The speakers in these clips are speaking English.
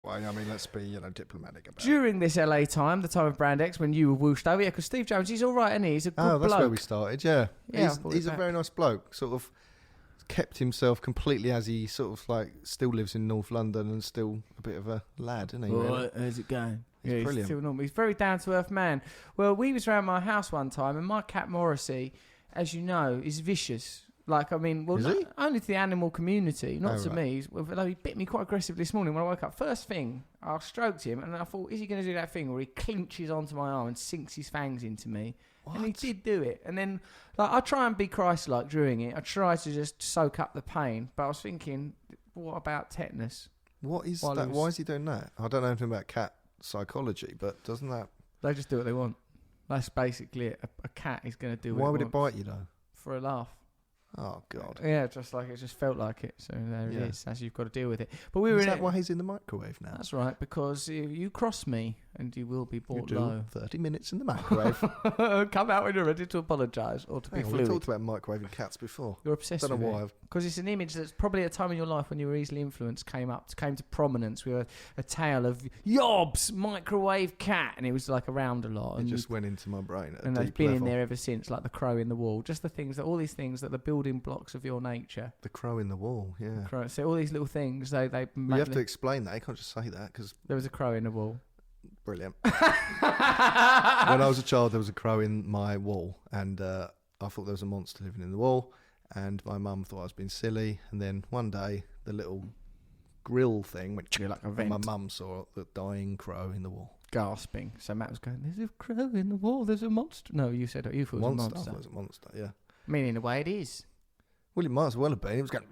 I mean, let's be, diplomatic about it. During this LA time, the time of Brand X, when you were whooshed over, because Steve Jones, he's all right, isn't he? He's a good bloke. Oh, that's where we started, yeah. Yeah, He's a very nice bloke, sort of kept himself completely as he sort of still lives in North London and still a bit of a lad, isn't he? Really? How's it going? He's brilliant. He's still normal. He's a very down-to-earth man. Well, we was around my house one time, and my cat Morrissey, as you know, is vicious. Is he? Only to the animal community, not to right. me. Although he bit me quite aggressively this morning when I woke up. First thing, I stroked him, and I thought, is he going to do that thing where he clinches onto my arm and sinks his fangs into me? What? And he did do it. And then, I try and be Christ-like during it. I try to just soak up the pain. But I was thinking, what about tetanus? What is that? Why is he doing that? I don't know anything about cat psychology, but doesn't that... They just do what they want. That's basically it. A cat is going to do what Why it would wants. it bite you, though? For a laugh. Oh, God. Yeah, it just felt like it. So there Yeah. it is. As you've got to deal with it. But we were Is that why he's in the microwave now? That's right, because you cross me and you will be brought you do low. 30 minutes in the microwave. Come out when you're ready to apologise or to be We fluid. talked about microwaving cats before. You're obsessed Don't know with why. it. Because it's an image that's probably at a time in your life when you were easily influenced came to prominence with a tale of Yob's microwave cat, and it was around a lot. It And just went into my brain at a and they've deep been level. in there ever since, like the crow in the wall. Just all these things that are the building blocks of your nature. The crow in the wall, yeah. So all these little things, they You have to explain that. You can't just say that because... There was a crow in the wall. Brilliant. When I was a child, there was a crow in my wall, and I thought there was a monster living in the wall, and my mum thought I was being silly, and then one day the little grill thing went, Like a and vent. my mum saw the dying crow in the wall. Gasping. So Matt was going, there's a crow in the wall, there's a monster. No, you said you thought it was a monster. I thought it was a monster, yeah. I mean, in a way it is. Well, it might as well have been. It was going...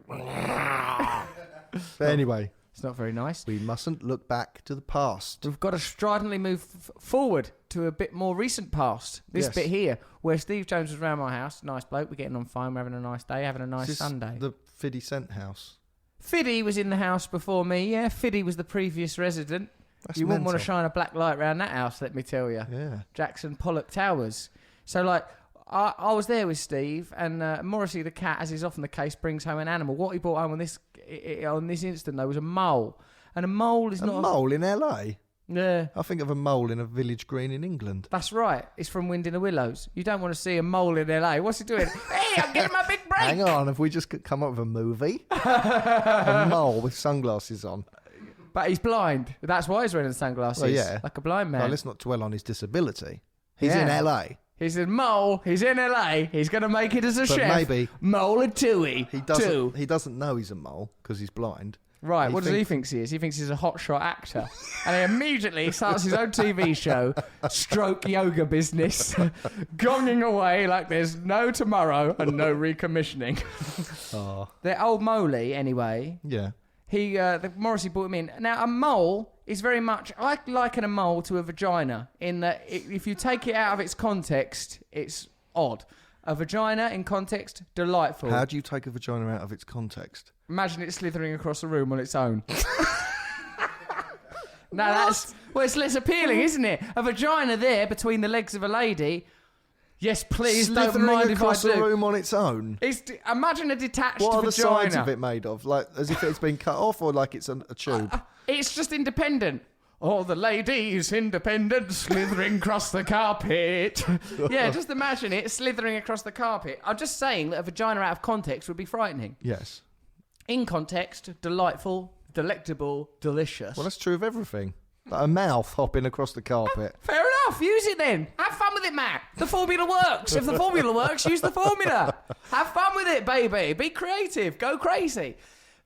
But anyway... It's not very nice. We mustn't look back to the past. We've got to stridently move forward to a bit more recent past. This Yes. bit here, where Steve Jones was around my house. Nice bloke. We're getting on fine. We're having a nice day. Having a nice Is this Sunday. the Fiddy Scent house? Fiddy was in the house before me. Yeah, Fiddy was the previous resident. That's You wouldn't want to mental. shine a black light around that house, let me tell you. Yeah. Jackson Pollock Towers. So, I was there with Steve, and Morrissey the cat, as is often the case, brings home an animal. What he brought home on this instant, though, was a mole. And a mole is not... A mole in LA? Yeah. I think of a mole in a village green in England. That's right. It's from Wind in the Willows. You don't want to see a mole in LA. What's he doing? Hey, I'm getting my big break. Hang on, have we just come up with a movie? A mole with sunglasses on. But he's blind. That's why he's wearing the sunglasses. Well, yeah. Like a blind man. No, let's not dwell on his disability. He's Yeah. in LA. He's a mole. He's in LA. He's going to make it as a But chef. maybe Mole and Tui. he doesn't know he's a mole because he's blind. Right, what does he think he is? He thinks he's a hotshot actor. And he immediately starts his own TV show, stroke yoga business, gonging away like there's no tomorrow and no recommissioning. Oh. The old Moley, anyway, Yeah. Morrissey brought him in. Now, a mole is very much... I liken a mole to a vagina in that if you take it out of its context, it's odd. A vagina in context, delightful. How do you take a vagina out of its context? Imagine it slithering across the room on its own. That's... Well, it's less appealing, isn't it? A vagina there between the legs of a lady. Yes, please, don't Slithering mind if I across the do. room on its own. Imagine a detached What are vagina. the sides of it made of? Like as if it's been cut off, or like it's a tube? It's just independent. Oh, the lady's independent, slithering across the carpet. Yeah, just imagine it slithering across the carpet. I'm just saying that a vagina out of context would be frightening. Yes. In context, delightful, delectable, delicious. Well, that's true of everything. Like a mouth hopping across the carpet. Fair enough, use it then. Have fun with it, Matt. The formula works. If the formula works, use the formula. Have fun with it, baby. Be creative. Go crazy.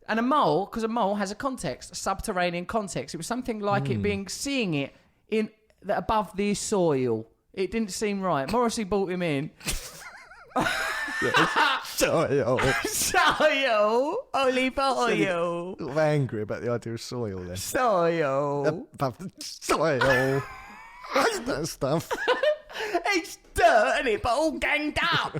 And a mole, because a mole has a context, a subterranean context. It was something like seeing it in above the soil. It didn't seem right. Morrissey brought him in. Soil. Soil, olive oil, Sort of angry about the idea of soil then. soil. Above the soil. What's that stuff? It's dirt, isn't it? But all ganged up.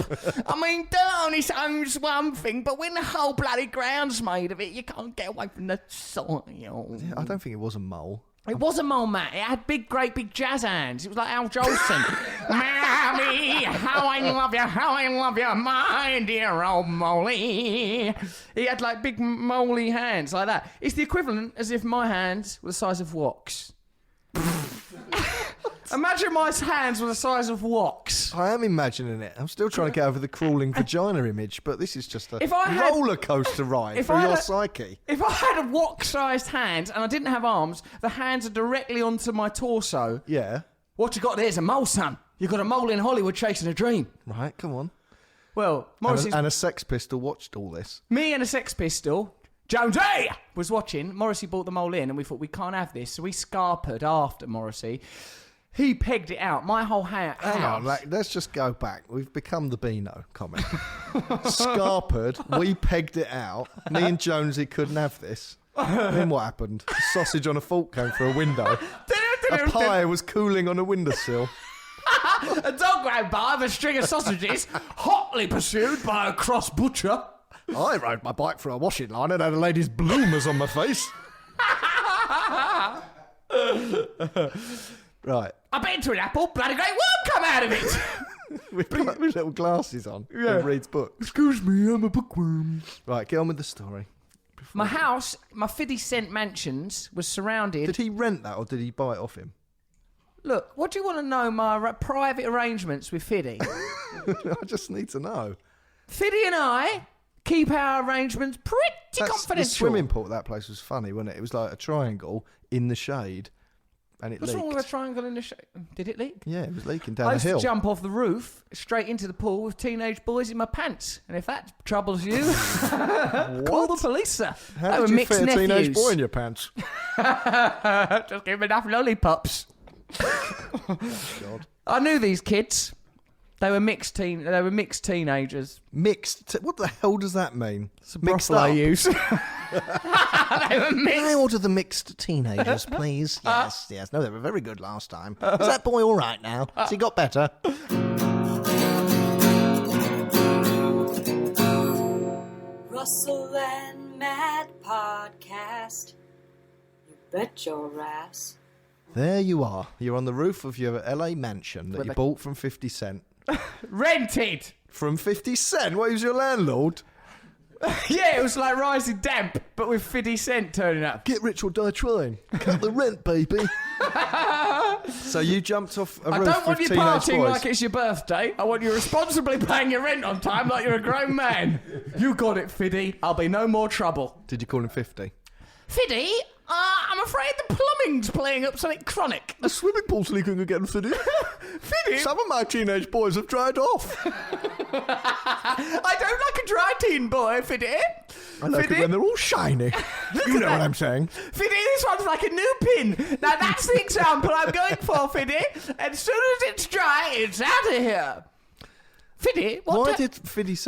I mean, dirt on its own's one thing, but when the whole bloody ground's made of it, you can't get away from the soil. I don't think it was a mole. It was a mole, Matt. It had great big jazz hands. It was like Al Jolson. Mammy, how I love you, my dear old Molly. He had like big moley hands like that. It's the equivalent as if my hands were the size of woks. Imagine my hands were the size of woks. I am imagining it. I'm still trying to get over the crawling vagina image, but this is just a roller coaster ride for your psyche. If I had a wok-sized hand and I didn't have arms, the hands are directly onto my torso. Yeah. What you got there's a mole, son. You got a mole in Hollywood chasing a dream. Right, come on. Well, Morrissey's... And a Sex Pistol watched all this. Me and a Sex Pistol... Jonesy was watching. Morrissey brought the mole in and we thought we can't have this. So we scarpered after Morrissey. He pegged it out. My whole house. Hang on, let's just go back. We've become the Beano comment. Scarpered, we pegged it out. Me and Jonesy couldn't have this. Then what happened? A sausage on a fork came through a window. A pie was cooling on a windowsill. A dog ran by with a string of sausages, hotly pursued by a cross butcher. I rode my bike for a washing line and had a lady's bloomers on my face. Right. I bit into an apple, bloody great worm come out of it. With little glasses on. Yeah. And reads books. Excuse me, I'm a bookworm. Right, get on with the story. My house, my 50 cent mansions, was surrounded... Did he rent that or did he buy it off him? Look, what do you want to know my private arrangements with Fiddy? I just need to know. Fiddy and I keep our arrangements pretty confidential. The swimming pool at that place was funny, wasn't it? It was like a triangle in the shade. And it What's leaked. wrong with a triangle in the shade? Did it leak? Yeah, it was leaking down I the used hill. to jump off the roof straight into the pool with teenage boys in my pants. And if that troubles you, call the police, sir. How did you fit a teenage boy in your pants? Just give me enough lollipops. God. I knew these kids. They were mixed teenagers. Mixed? What the hell does that mean? It's a brothel I use. They were mixed. Can I order the mixed teenagers, please? Yes. No, they were very good last time. Is that boy all right now? Has he got better? Russell and Matt podcast. You bet your ass. There you are. You're on the roof of your LA mansion that you bought from 50 Cent. Rented! From 50 Cent? What, he was your landlord? Yeah, it was like Rising Damp, but with 50 Cent turning up. Get rich or die trying. Cut the rent, baby. So you jumped off a roof with teenage boys. I don't want you partying like it's your birthday. I want you responsibly paying your rent on time like you're a grown man. You got it, Fiddy. I'll be no more trouble. Did you call him 50? Fiddy? I'm afraid the plumbing's playing up something chronic. A swimming pool's leaking again, Fiddy. Fiddy? Some of my teenage boys have dried off. I don't like a dry teen boy, Fiddy. I like it when they're all shiny. You know what I'm saying. Fiddy, this one's like a new pin. Now that's the example I'm going for, Fiddy. As soon as it's dry, it's out of here. Fiddy, Why did Fiddy say